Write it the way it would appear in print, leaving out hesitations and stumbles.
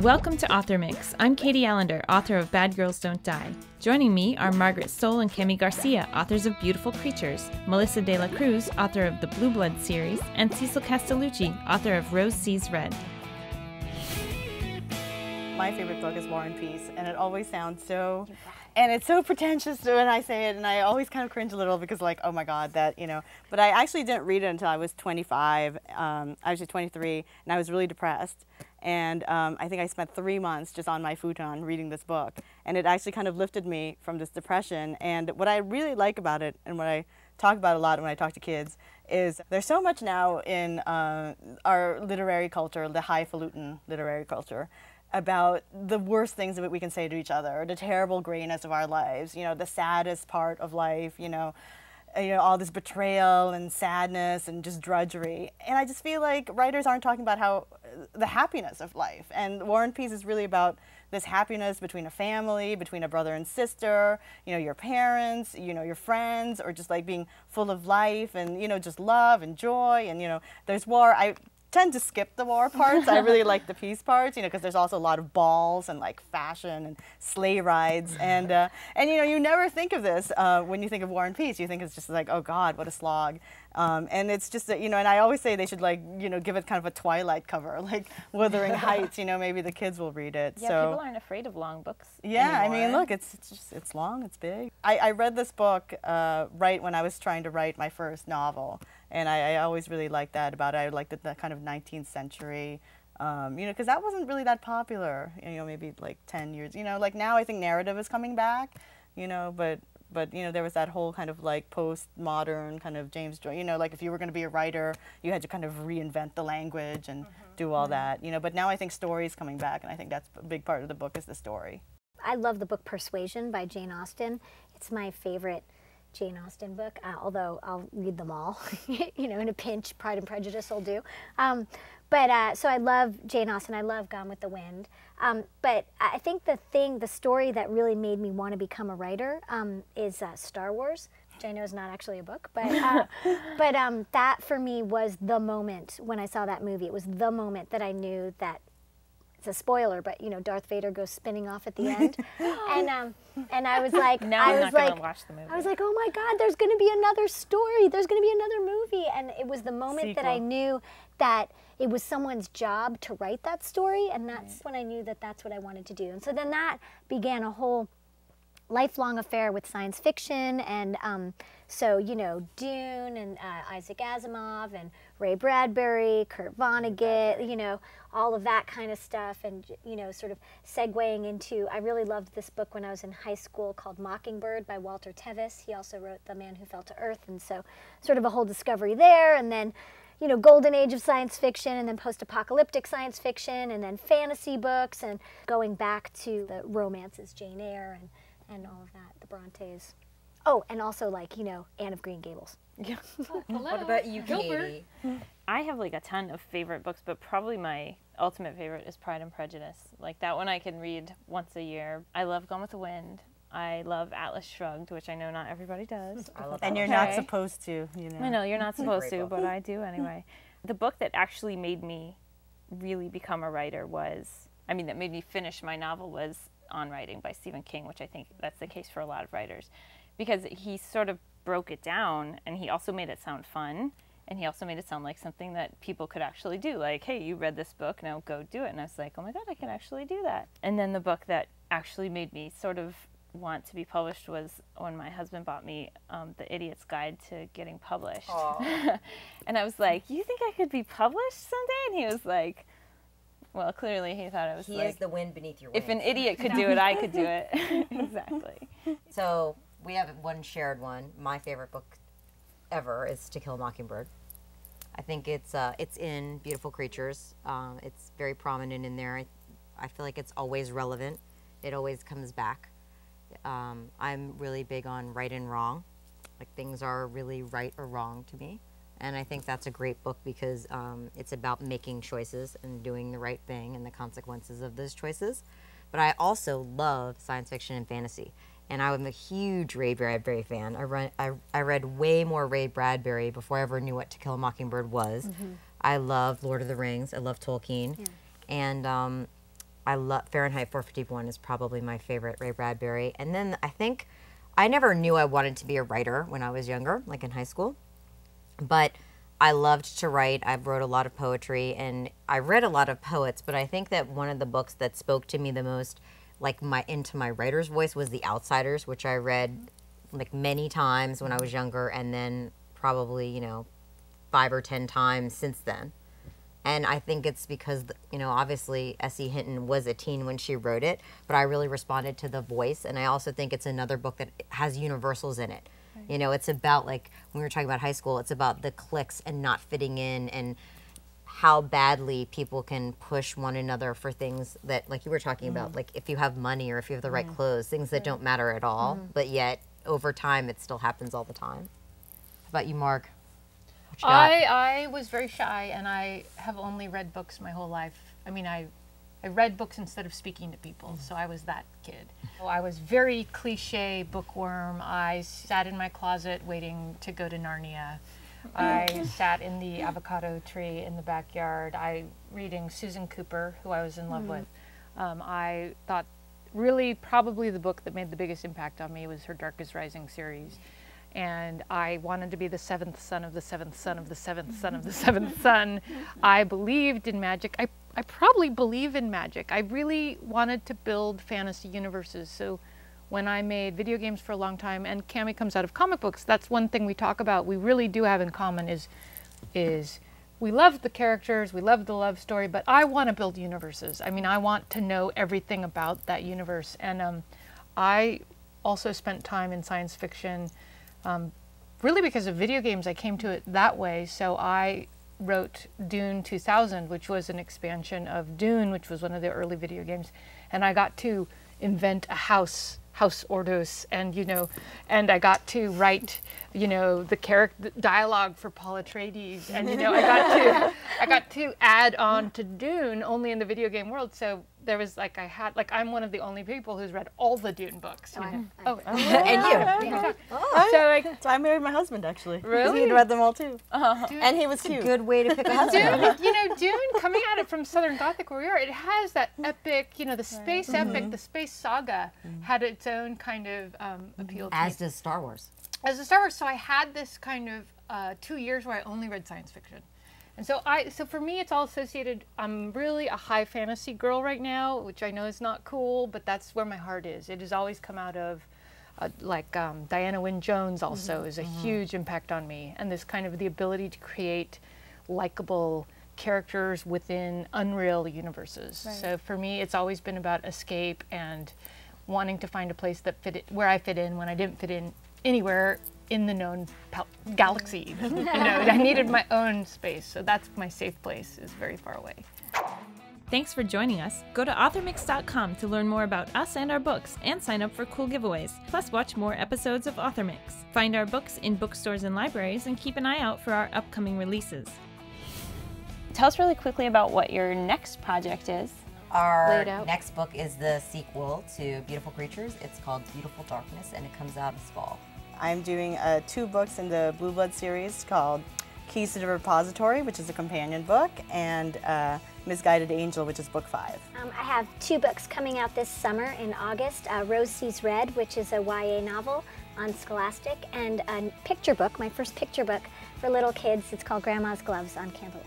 Welcome to AuthorMix. I'm Katie Allender, author of Bad Girls Don't Die. Joining me are Margaret Stoll and Kemi Garcia, authors of Beautiful Creatures, Melissa De La Cruz, author of the Blue Blood series, and Cecil Castellucci, author of Rose Sees Red. My favorite book is War and Peace, and it always sounds so, and it's so pretentious when I say it, and I always kind of cringe a little because like, oh my God, that, you know, but I actually didn't read it until I was 25, I was just 23, and I was really depressed, and I think I spent 3 months just on my futon reading this book, and it actually kind of lifted me from this depression, and what I really like about it, and what I talk about a lot when I talk to kids, is there's so much now in our literary culture, the highfalutin literary culture, about the worst things that we can say to each other, the terrible grayness of our lives, you know, the saddest part of life, you know, all this betrayal and sadness and just drudgery. And I just feel like writers aren't talking about how the happiness of life. And War and Peace is really about this happiness between a family, between a brother and sister, you know, your parents, you know, your friends, or just like being full of life and, you know, just love and joy. And, you know, there's war. I tend to skip the war parts. I really like the peace parts, you know, because there's also a lot of balls and like fashion and sleigh rides, and you know, you never think of this when you think of War and Peace. You think it's just like, oh God, what a slog, and it's just that, you know, and I always say they should, like, you know, give it kind of a Twilight cover, like Wuthering Heights. You know, maybe the kids will read it. Yeah, so people aren't afraid of long books. Yeah, anymore. I mean, look, it's long, it's big. I read this book right when I was trying to write my first novel. And I always really liked that about it. I liked the kind of 19th century, you know, because that wasn't really that popular, you know, maybe like 10 years, you know, like now I think narrative is coming back, you know, but you know, there was that whole kind of like postmodern kind of James Joyce, you know, like if you were going to be a writer, you had to kind of reinvent the language and do all that, you know, but now I think story is coming back, and I think that's a big part of the book is the story. I love the book Persuasion by Jane Austen. It's my favorite Jane Austen book, although I'll read them all, you know, in a pinch. Pride and Prejudice will do. So I love Jane Austen. I love Gone with the Wind. But I think the story that really made me want to become a writer is Star Wars, which I know is not actually a book, but that for me was the moment when I saw that movie. It was the moment that I knew that, it's a spoiler, but you know, Darth Vader goes spinning off at the end, and I was like, I was like, oh my God, there's going to be another story, there's going to be another movie, and it was the moment that I knew that it was someone's job to write that story, and that's when I knew that that's what I wanted to do. And so then that began a whole lifelong affair with science fiction, and so, you know, Dune and Isaac Asimov and Ray Bradbury, Kurt Vonnegut, you know, all of that kind of stuff, and, you know, sort of segueing into, I really loved this book when I was in high school called Mockingbird by Walter Tevis. He also wrote The Man Who Fell to Earth, and so sort of a whole discovery there, and then, you know, golden age of science fiction, and then post-apocalyptic science fiction, and then fantasy books, and going back to the romances, Jane Eyre, and all of that, the Brontes. Oh, and also, like, you know, Anne of Green Gables. Yeah. What about you, Katie? I have like a ton of favorite books, but probably my ultimate favorite is Pride and Prejudice. Like that one I can read once a year. I love Gone with the Wind. I love Atlas Shrugged, which I know not everybody does. And you're not supposed to, you know. I know, you're not supposed to, but I do anyway. The book that actually made me really become a writer was, I mean, that made me finish my novel was On Writing by Stephen King, which I think that's the case for a lot of writers. Because he sort of broke it down, and he also made it sound fun, and he also made it sound like something that people could actually do. Like, hey, you read this book, now go do it. And I was like, oh my God, I can actually do that. And then the book that actually made me sort of want to be published was when my husband bought me The Idiot's Guide to Getting Published. And I was like, you think I could be published someday? And he was like, well, clearly he thought I was he like, is the wind beneath your wings. If an idiot could do it, I could do it. Exactly. So we have one shared one. My favorite book ever is To Kill a Mockingbird. I think it's in Beautiful Creatures. It's very prominent in there. I feel like it's always relevant. It always comes back. I'm really big on right and wrong. Like, things are really right or wrong to me. And I think that's a great book because it's about making choices and doing the right thing and the consequences of those choices. But I also love science fiction and fantasy. And I'm a huge Ray Bradbury fan. I read way more Ray Bradbury before I ever knew what To Kill a Mockingbird was. I love Lord of the Rings. I love Tolkien. Yeah. And I love Fahrenheit 451 is probably my favorite Ray Bradbury. And then I think I never knew I wanted to be a writer when I was younger, like in high school. But I loved to write. I wrote a lot of poetry, and I read a lot of poets. But I think that one of the books that spoke to me the most, like into my writer's voice, was The Outsiders, which I read like many times when I was younger, and then probably, you know, 5 or 10 times since then. And I think it's because, you know, obviously S.E. Hinton was a teen when she wrote it, but I really responded to the voice. And I also think it's another book that has universals in it. Right. You know, it's about, like, when we were talking about high school, it's about the cliques and not fitting in, and how badly people can push one another for things that, like you were talking about, like if you have money or if you have the right clothes, things that don't matter at all, but yet over time it still happens all the time. How about you, Mark? I was very shy, and I have only read books my whole life. I mean, I read books instead of speaking to people, so I was that kid. I was very cliche bookworm. I sat in my closet waiting to go to Narnia. I sat in the avocado tree in the backyard. Reading Susan Cooper, who I was in love with. I thought really probably the book that made the biggest impact on me was her Dark is Rising series. And I wanted to be the 7th son of the 7th son of the 7th son of the 7th son. I believed in magic. I probably believe in magic. I really wanted to build fantasy universes. So when I made video games for a long time, and Cami comes out of comic books, that's one thing we talk about, we really do have in common is we love the characters, we love the love story, but I want to build universes. I mean, I want to know everything about that universe. And I also spent time in science fiction. Really because of video games, I came to it that way. So I wrote Dune 2000, which was an expansion of Dune, which was one of the early video games. And I got to invent a House Ordos, and, you know, and I got to write, you know, the character dialogue for Paul Atreides, and, you know, I got to add on to Dune only in the video game world. So there was like, I'm one of the only people who's read all the Dune books. And you. Yeah. So I married my husband, actually. Really? He'd read them all too. Dune, And he was cute. Good way to pick a husband. Dune, you know, Dune, coming at it from Southern Gothic where we are, it has that epic, you know, the space epic, the space saga had its own kind of appeal to me. As does Star Wars. As a Star Wars, so I had this kind of 2 years where I only read science fiction. And so for me, it's all associated. I'm really a high fantasy girl right now, which I know is not cool, but that's where my heart is. It has always come out of, Diana Wynne Jones also is a huge impact on me. And this kind of the ability to create likable characters within unreal universes. Right. So for me, it's always been about escape and wanting to find a place that where I fit in when I didn't fit in anywhere in the known galaxy. You know, I needed my own space, so that's my safe place, is very far away. Thanks for joining us. Go to AuthorMix.com to learn more about us and our books, and sign up for cool giveaways. Plus, watch more episodes of AuthorMix. Find our books in bookstores and libraries, and keep an eye out for our upcoming releases. Tell us really quickly about what your next project is. Our next book is the sequel to Beautiful Creatures. It's called Beautiful Darkness, and it comes out this fall. I'm doing 2 books in the Blue Blood series called Keys to the Repository, which is a companion book, and Misguided Angel, which is book 5. I have 2 books coming out this summer in August. Rose Sees Red, which is a YA novel on Scholastic, and a picture book, my first picture book for little kids. It's called Grandma's Gloves on Candlelit.